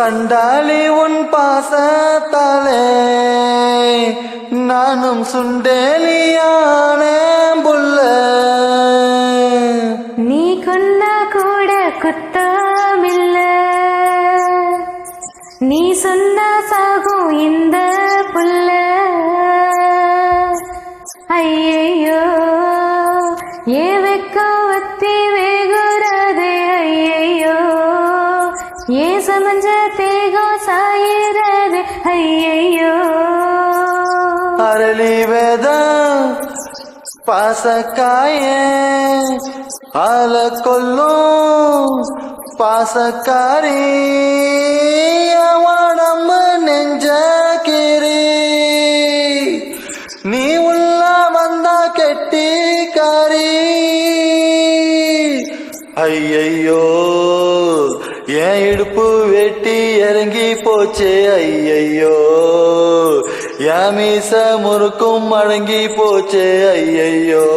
சண்டாளி உன் பாசத்தாலே நானும் சுண்டேலியான புள்ள. நீ கொண்டா கூட குத்தமில்ல, நீ சொன்னா சாகும் இந்த புள்ள. ஐயையோ ஏ வெக்க வத்தி வேகுறதே, ஐயையோ ஏ சமஞ்ச தேகம் சாயிரதே, ஐயையோ. அரளி வேத பாசக்காயே ஆல கொல்லும் பாசக்காரி அவனம்ம நெஞ்ச கீரி. நீ உள்ள வந்தா கெட்டிக்காரி. ஐயையோ என் இடுப்பு வெட்டி இறங்கி போச்சே, ஐயையோ என் மீச முறுக்கும் அடங்கி போச்சே, ஐயையோ.